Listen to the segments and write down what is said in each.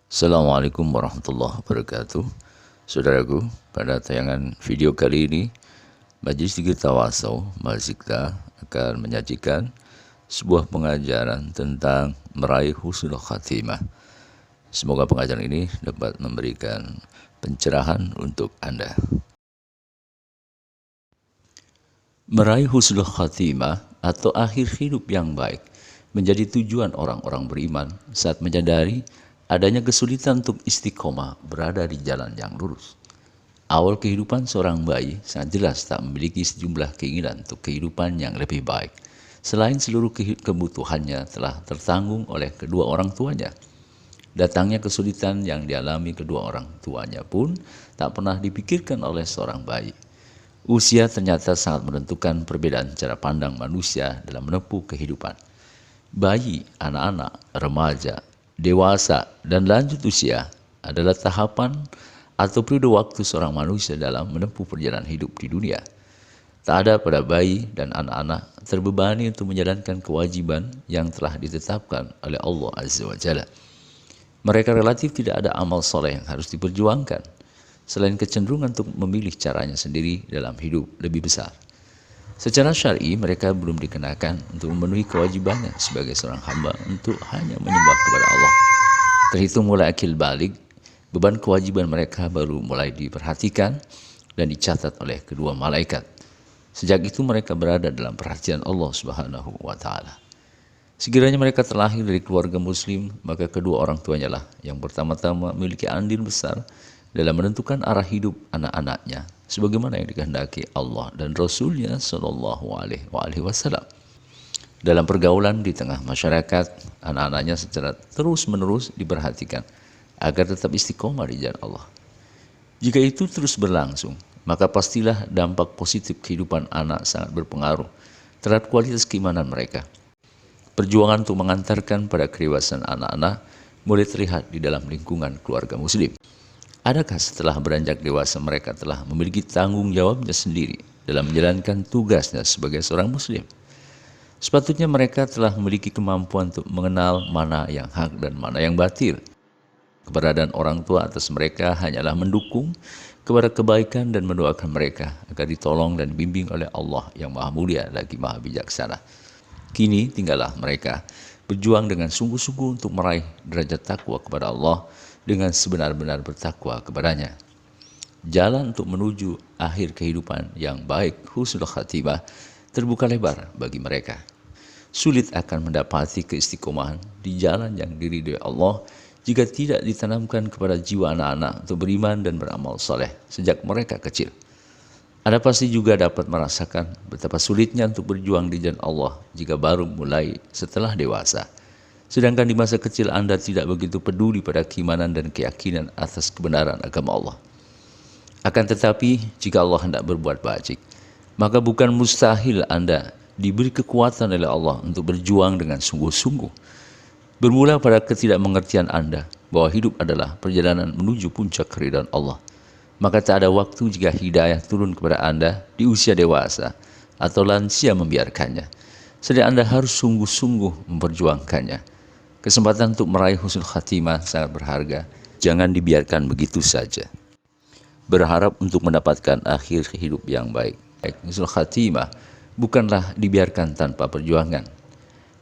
Assalamualaikum warahmatullahi wabarakatuh. Saudaraku, pada tayangan video kali ini, Majelis Zikir Tawasau Mazikta akan menyajikan sebuah pengajaran tentang meraih husnul khatimah. Semoga pengajaran ini dapat memberikan pencerahan untuk Anda. Meraih husnul khatimah atau akhir hidup yang baik menjadi tujuan orang-orang beriman saat menyadari adanya kesulitan untuk istiqomah berada di jalan yang lurus. Awal kehidupan seorang bayi sangat jelas tak memiliki sejumlah keinginan untuk kehidupan yang lebih baik, selain seluruh kebutuhannya telah tertanggung oleh kedua orang tuanya. Datangnya kesulitan yang dialami kedua orang tuanya pun tak pernah dipikirkan oleh seorang bayi. Usia ternyata sangat menentukan perbedaan cara pandang manusia dalam menempuh kehidupan. Bayi, anak-anak, remaja, dewasa, dan lanjut usia adalah tahapan atau periode waktu seorang manusia dalam menempuh perjalanan hidup di dunia. Tak ada pada bayi dan anak-anak terbebani untuk menjalankan kewajiban yang telah ditetapkan oleh Allah Azza wa Jalla. Mereka relatif tidak ada amal soleh yang harus diperjuangkan, selain kecenderungan untuk memilih caranya sendiri dalam hidup lebih besar. Secara syar'i mereka belum dikenakan untuk memenuhi kewajibannya sebagai seorang hamba untuk hanya menyembah kepada Allah. Terhitung mulai akil balik, beban kewajiban mereka baru mulai diperhatikan dan dicatat oleh kedua malaikat. Sejak itu mereka berada dalam perhatian Allah Subhanahu wa Ta'ala. Sekiranya mereka terlahir dari keluarga muslim, maka kedua orang tuanya lah yang pertama-tama memiliki andil besar dalam menentukan arah hidup anak-anaknya, sebagaimana yang dikehendaki Allah dan Rasulnya Shallallahu Alaihi Wasallam. Dalam pergaulan di tengah masyarakat, anak-anaknya secara terus-menerus diperhatikan agar tetap istiqomah di jalan Allah. Jika itu terus berlangsung, maka pastilah dampak positif kehidupan anak sangat berpengaruh terhadap kualitas keimanan mereka. Perjuangan untuk mengantarkan pada kedewasaan anak-anak mulai terlihat di dalam lingkungan keluarga muslim. Adakah setelah beranjak dewasa mereka telah memiliki tanggung jawabnya sendiri dalam menjalankan tugasnya sebagai seorang muslim? Sepatutnya mereka telah memiliki kemampuan untuk mengenal mana yang hak dan mana yang batil. Keberadaan orang tua atas mereka hanyalah mendukung kepada kebaikan dan mendoakan mereka agar ditolong dan dibimbing oleh Allah yang Maha Mulia lagi Maha Bijaksana. Kini tinggallah mereka berjuang dengan sungguh-sungguh untuk meraih derajat takwa kepada Allah dengan sebenar-benar bertakwa kepadanya. Jalan untuk menuju akhir kehidupan yang baik, husnul khatimah, terbuka lebar bagi mereka. Sulit akan mendapati keistiqomahan di jalan yang diridhoi Allah jika tidak ditanamkan kepada jiwa anak-anak untuk beriman dan beramal soleh sejak mereka kecil. Anda pasti juga dapat merasakan betapa sulitnya untuk berjuang di jalan Allah jika baru mulai setelah dewasa. Sedangkan di masa kecil Anda tidak begitu peduli pada keimanan dan keyakinan atas kebenaran agama Allah. Akan tetapi, jika Allah hendak berbuat baik, maka bukan mustahil Anda diberi kekuatan oleh Allah untuk berjuang dengan sungguh-sungguh. Bermula pada ketidakmengertian Anda bahwa hidup adalah perjalanan menuju puncak keridhaan Allah. Maka tak ada waktu jika hidayah turun kepada Anda di usia dewasa atau lansia membiarkannya. Sedang Anda harus sungguh-sungguh memperjuangkannya. Kesempatan untuk meraih husnul khatimah sangat berharga. Jangan dibiarkan begitu saja. Berharap untuk mendapatkan akhir hidup yang baik. Husnul khatimah bukanlah dibiarkan tanpa perjuangan.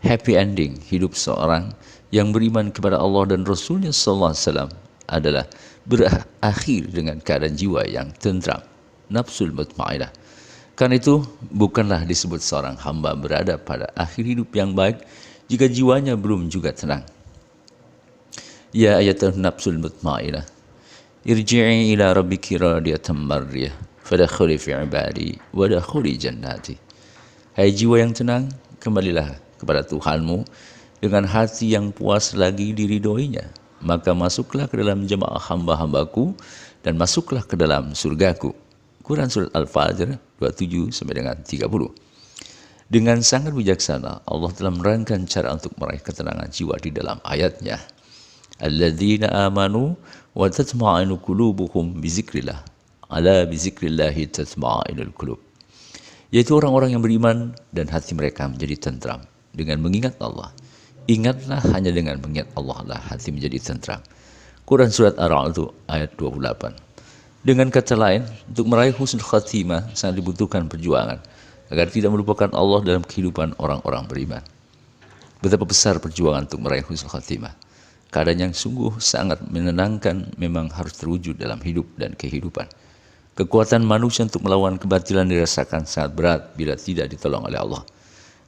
Happy ending hidup seorang yang beriman kepada Allah dan Rasulnya Sallallahu Alaihi Wasallam adalah berakhir dengan keadaan jiwa yang tentram, nafsul mutmainnah. Karena itu bukanlah disebut seorang hamba berada pada akhir hidup yang baik jika jiwanya belum juga tenang. Ya ayatan nafsul mutmainnah, irji'i ila rabbiki radiyatan mardiyah, fadakhuli fi ibadi wa dakhuli jannati. Hai jiwa yang tenang, kembalilah kepada Tuhanmu dengan hati yang puas lagi diridhoinya, maka masuklah ke dalam jemaah hamba-hambaku dan masuklah ke dalam surgaku. Quran Surat Al-Fajr 27 sampai dengan 30. Dengan sangat bijaksana, Allah telah menerangkan cara untuk meraih ketenangan jiwa di dalam ayatnya. Alladzina amanu wa tatma'innu qulubuhum bizikrillah. Ala bizikrillahi tatma'inul qulub. Yaitu orang-orang yang beriman dan hati mereka menjadi tentram dengan mengingat Allah. Ingatlah hanya dengan mengingat Allah lah hati menjadi tentram. Quran Surat Ar-Ra'd itu ayat 28. Dengan kata lain, untuk meraih husnul khatimah sangat dibutuhkan perjuangan agar tidak melupakan Allah dalam kehidupan orang-orang beriman. Betapa besar perjuangan untuk meraih husnul khatimah. Keadaan yang sungguh sangat menenangkan memang harus terwujud dalam hidup dan kehidupan. Kekuatan manusia untuk melawan kebatilan dirasakan sangat berat bila tidak ditolong oleh Allah.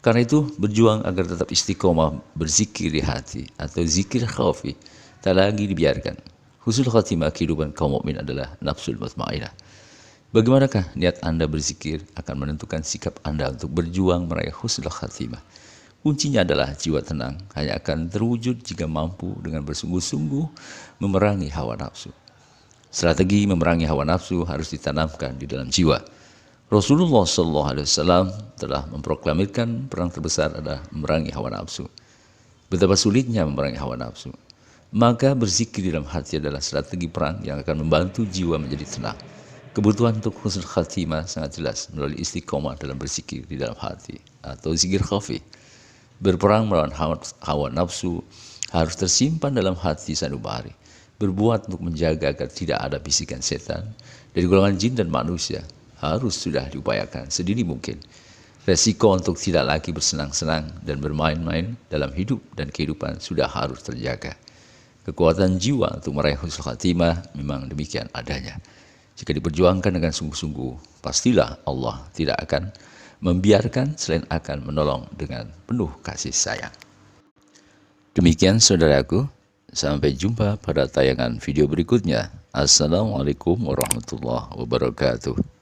Karena itu, berjuang agar tetap istiqomah berzikir di hati atau zikir khafi tak lagi dibiarkan. Husnul khatimah kehidupan kaum mukmin adalah nafsul mutmainnah. Bagaimanakah niat Anda berzikir akan menentukan sikap Anda untuk berjuang meraih husnul khatimah. Kuncinya adalah jiwa tenang hanya akan terwujud jika mampu dengan bersungguh-sungguh memerangi hawa nafsu. Strategi memerangi hawa nafsu harus ditanamkan di dalam jiwa. Rasulullah SAW telah memproklamirkan perang terbesar adalah memerangi hawa nafsu. Betapa sulitnya memerangi hawa nafsu. Maka berzikir di dalam hati adalah strategi perang yang akan membantu jiwa menjadi tenang. Kebutuhan untuk husnul khatimah sangat jelas melalui istiqomah dalam berzikir di dalam hati atau zikir khafi. Berperang melawan hawa nafsu harus tersimpan dalam hati sanubari. Berbuat untuk menjaga agar tidak ada bisikan setan dari golongan jin dan manusia harus sudah diupayakan sedini mungkin. Resiko untuk tidak lagi bersenang-senang dan bermain-main dalam hidup dan kehidupan sudah harus terjaga. Kekuatan jiwa untuk meraih husnul khatimah memang demikian adanya. Jika diperjuangkan dengan sungguh-sungguh, pastilah Allah tidak akan membiarkan selain akan menolong dengan penuh kasih sayang. Demikian saudaraku, sampai jumpa pada tayangan video berikutnya. Assalamualaikum warahmatullahi wabarakatuh.